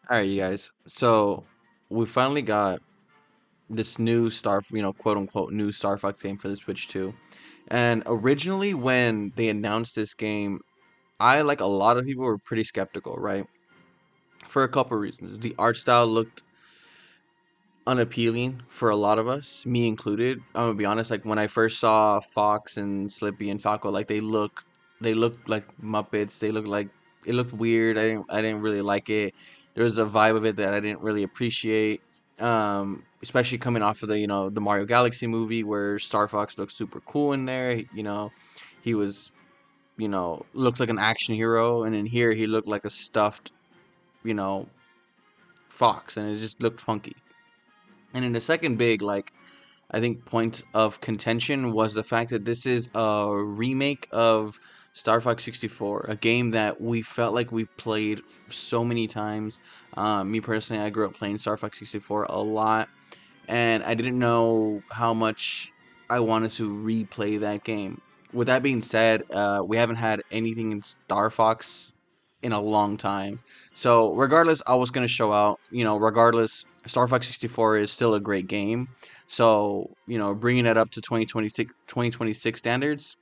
All right, you guys. So we finally got this new quote unquote new Star Fox game for the Switch 2. And originally, when they announced this game, I, like a lot of people, were pretty skeptical, right? For a couple reasons. The art style looked unappealing for a lot of us, me included. I'm gonna be honest. Like when I first saw Fox and Slippy and Falco, like they looked like Muppets. It looked weird. I didn't really like it. There was a vibe of it that I didn't really appreciate. Especially coming off of the Mario Galaxy movie where Star Fox looked super cool in there. He was looks like an action hero, and in here he looked like a stuffed you know fox, and it just looked funky. And in the second big, like, I think point of contention was the fact that this is a remake of Star Fox 64, a game that we felt like we've played so many times. Me personally, I grew up playing Star Fox 64 a lot, and I didn't know how much I wanted to replay that game. With that being said, we haven't had anything in Star Fox in a long time. So, regardless, I was going to show out. Regardless, Star Fox 64 is still a great game. So, bringing it up to 2026 standards,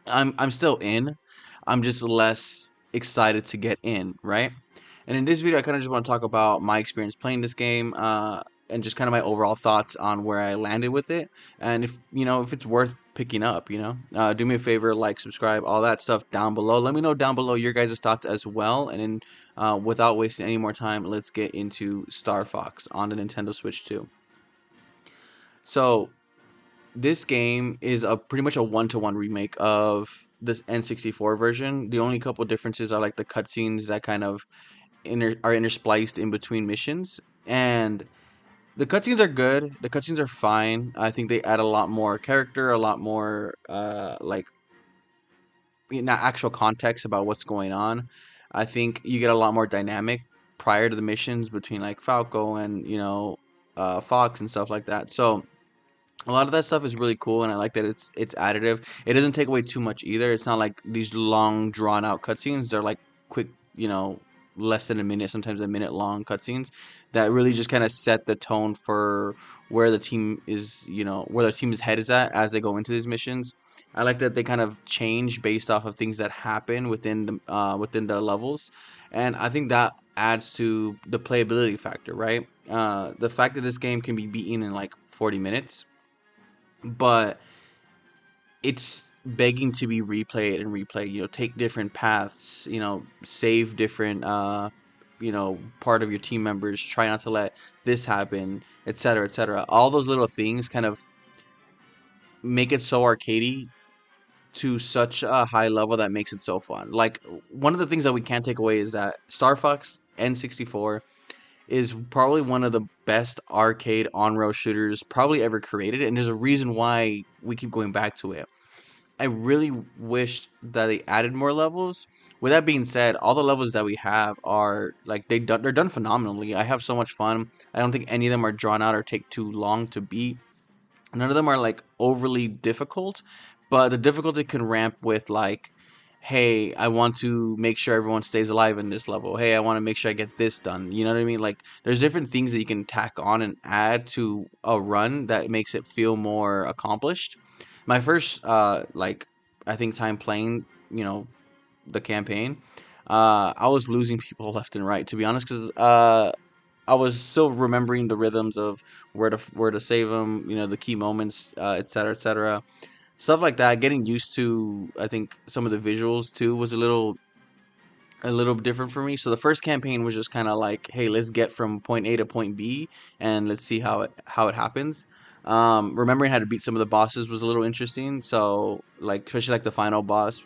I'm still in. I'm just less excited to get in, right? And in this video, I kind of just want to talk about my experience playing this game, and just kind of my overall thoughts on where I landed with it, and if it's worth picking up. Do me a favor, like, subscribe, all that stuff down below. Let me know down below your guys' thoughts as well. And then, without wasting any more time, let's get into Star Fox on the Nintendo Switch 2. So this game is a pretty much a one-to-one remake of this N64 version. The only couple differences are like the cutscenes that kind of are interspliced in between missions, and the cutscenes are good. The cutscenes are fine. I think they add a lot more character, a lot more like actual context about what's going on. I think you get a lot more dynamic prior to the missions between like Falco and Fox and stuff like that. So a lot of that stuff is really cool, and I like that it's additive. It doesn't take away too much either. It's not like these long drawn out cutscenes. They're like quick, less than a minute, sometimes a minute long cutscenes that really just kind of set the tone for where the team is, where the team's head is at as they go into these missions. I like that they kind of change based off of things that happen within the levels, and I think that adds to the playability factor, right? The fact that this game can be beaten in like 40 minutes, but it's begging to be replayed and replayed. Take different paths. Save different. Part of your team members. Try not to let this happen, etc., etc. All those little things kind of make it so arcadey to such a high level that makes it so fun. Like, one of the things that we can't take away is that Star Fox N64 is probably one of the best arcade on-rail shooters probably ever created, and there's a reason why we keep going back to it. I really wished that they added more levels. With that being said, all the levels that we have are like they're done phenomenally. I have so much fun. I don't think any of them are drawn out or take too long to beat. None of them are like overly difficult, but the difficulty can ramp with like, hey, I want to make sure everyone stays alive in this level. Hey, I want to make sure I get this done. You know what I mean? Like, there's different things that you can tack on and add to a run that makes it feel more accomplished. My first I think time playing, the campaign, I was losing people left and right, to be honest, because I was still remembering the rhythms of where to save them, the key moments, et cetera, et cetera. Stuff like that. Getting used to, I think, some of the visuals too was a little different for me. So the first campaign was just kind of like, hey, let's get from point A to point B, and let's see how it happens. Remembering how to beat some of the bosses was a little interesting. So, like, especially like the final boss,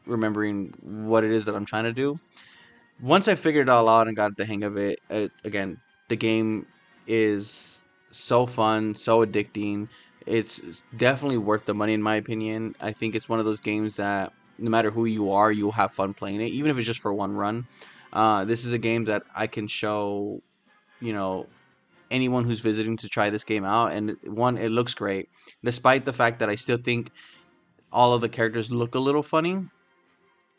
remembering what it is that I'm trying to do. Once I figured it all out and got the hang of it, again, the game is so fun, so addicting. It's definitely worth the money, in my opinion. I think it's one of those games that no matter who you are, you'll have fun playing it, even if it's just for one run. This is a game that I can show, you know, anyone who's visiting to try this game out. And one, it looks great, despite the fact that I still think all of the characters look a little funny.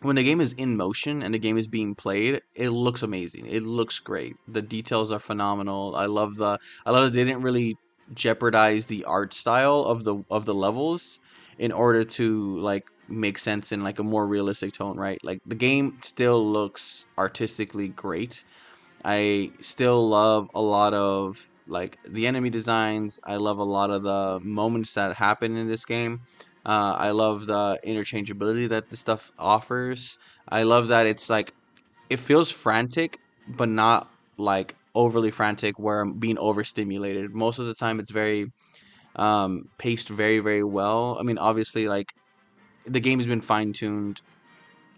when the game is in motion and the game is being played, it looks amazing. It looks great. The details are phenomenal. I love that they didn't really jeopardize the art style of the levels in order to like make sense in like a more realistic tone, right? Like the game still looks artistically great. I still love a lot of like the enemy designs. I love a lot of the moments that happen in this game. I love the interchangeability that this stuff offers. I love that it's like it feels frantic, but not like overly frantic where I'm being overstimulated. Most of the time, it's very paced very very well. I mean, obviously, like the game has been fine tuned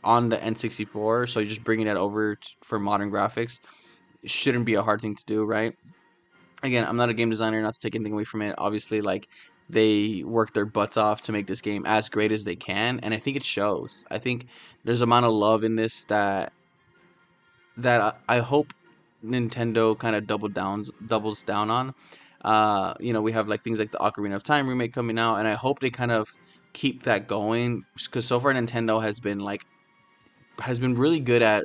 on the N64, so just bringing that over for modern graphics shouldn't be a hard thing to do, right? Again, I'm not a game designer, not to take anything away from it. Obviously, like they work their butts off to make this game as great as they can, and I think it shows. I think there's a amount of love in this that I hope Nintendo kind of doubles down on. You know, we have like things like the Ocarina of Time remake coming out, and I hope they kind of keep that going because so far Nintendo has been really good at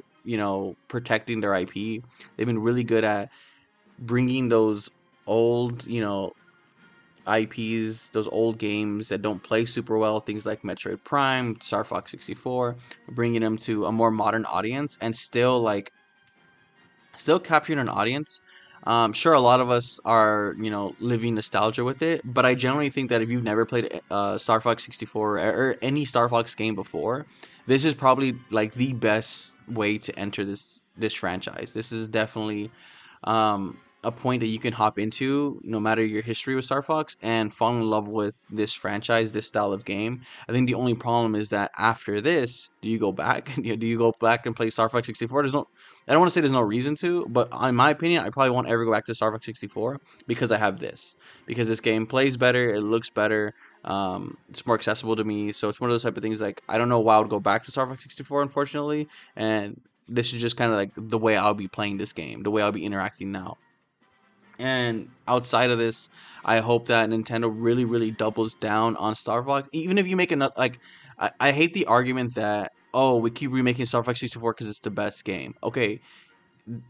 protecting their IP. They've been really good at bringing those old, IPs, those old games that don't play super well, things like Metroid Prime, Star Fox 64, bringing them to a more modern audience and still capturing an audience. Sure, a lot of us are, living nostalgia with it, but I generally think that if you've never played Star Fox 64 or any Star Fox game before, this is probably like the best way to enter this franchise. This is definitely a point that you can hop into no matter your history with Star Fox and fall in love with this franchise, this style of game. I think the only problem is that after this, do you go back? Do you go back and play Star Fox 64? I don't want to say there's no reason to, but in my opinion, I probably won't ever go back to Star Fox 64 because I have this. Because this game plays better, it looks better, it's more accessible to me. So it's one of those type of things like I don't know why I would go back to Star Fox 64, unfortunately. And this is just kind of like the way I'll be playing this game, the way I'll be interacting now. And outside of this, I hope that Nintendo really, really doubles down on Star Fox. Even if you make another, like, I hate the argument that, oh, we keep remaking Star Fox 64 because it's the best game. Okay,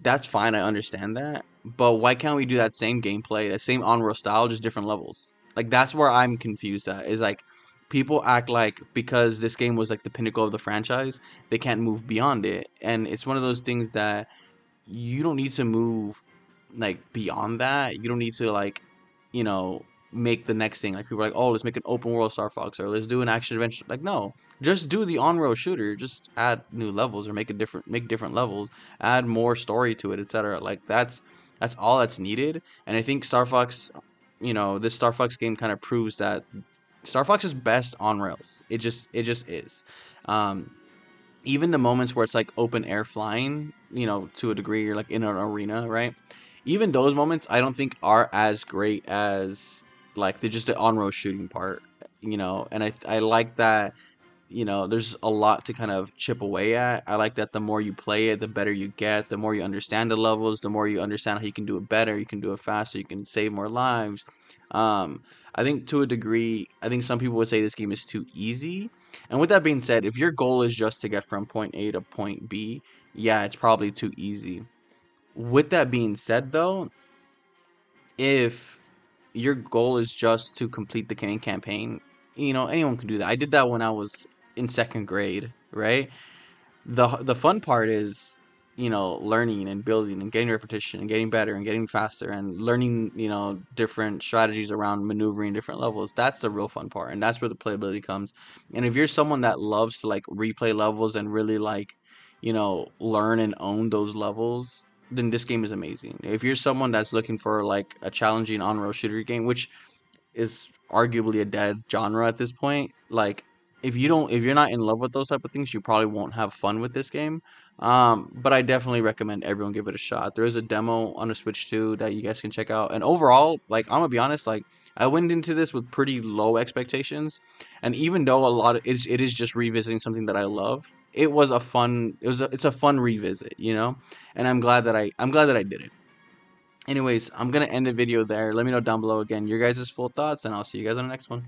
that's fine. I understand that. But why can't we do that same gameplay, that same on-road style, just different levels? Like, that's where I'm confused at. Is like, people act like because this game was like the pinnacle of the franchise, they can't move beyond it. And it's one of those things that you don't need to move like beyond that. You don't need to like, you know, make the next thing. Like people are like, oh, let's make an open world Star Fox or let's do an action adventure. Like no, just do the on-road shooter. Just add new levels or make different levels. Add more story to it, etc. Like that's all that's needed. And I think Star Fox, this Star Fox game kind of proves that Star Fox is best on rails. It just is. Um, Even the moments where it's like open air flying, to a degree, you're like in an arena, right? Even those moments, I don't think are as great as like the on-road shooting part, And I like that, there's a lot to kind of chip away at. I like that the more you play it, the better you get. The more you understand the levels, the more you understand how you can do it better. You can do it faster. You can save more lives. Um, I think to a degree, I think some people would say this game is too easy. And with that being said, if your goal is just to get from point A to point B, yeah, it's probably too easy. With that being said, though, if your goal is just to complete the main campaign, anyone can do that. I did that when I was in second grade, right? The fun part is, learning and building and getting repetition and getting better and getting faster and learning, different strategies around maneuvering different levels. That's the real fun part, and that's where the playability comes. And if you're someone that loves to like replay levels and really like, learn and own those levels, then this game is amazing. If you're someone that's looking for like a challenging on-road shooter game, which is arguably a dead genre at this point. Like if you're not in love with those type of things, you probably won't have fun with this game. But I definitely recommend everyone give it a shot. There is a demo on the Switch too that you guys can check out. And overall, like I'm gonna be honest, like I went into this with pretty low expectations, and even though it is just revisiting something that I love, it was a fun it's a fun revisit, and I'm glad that I did it. Anyways, I'm gonna end the video there. Let me know down below again your guys' full thoughts, and I'll see you guys on the next one.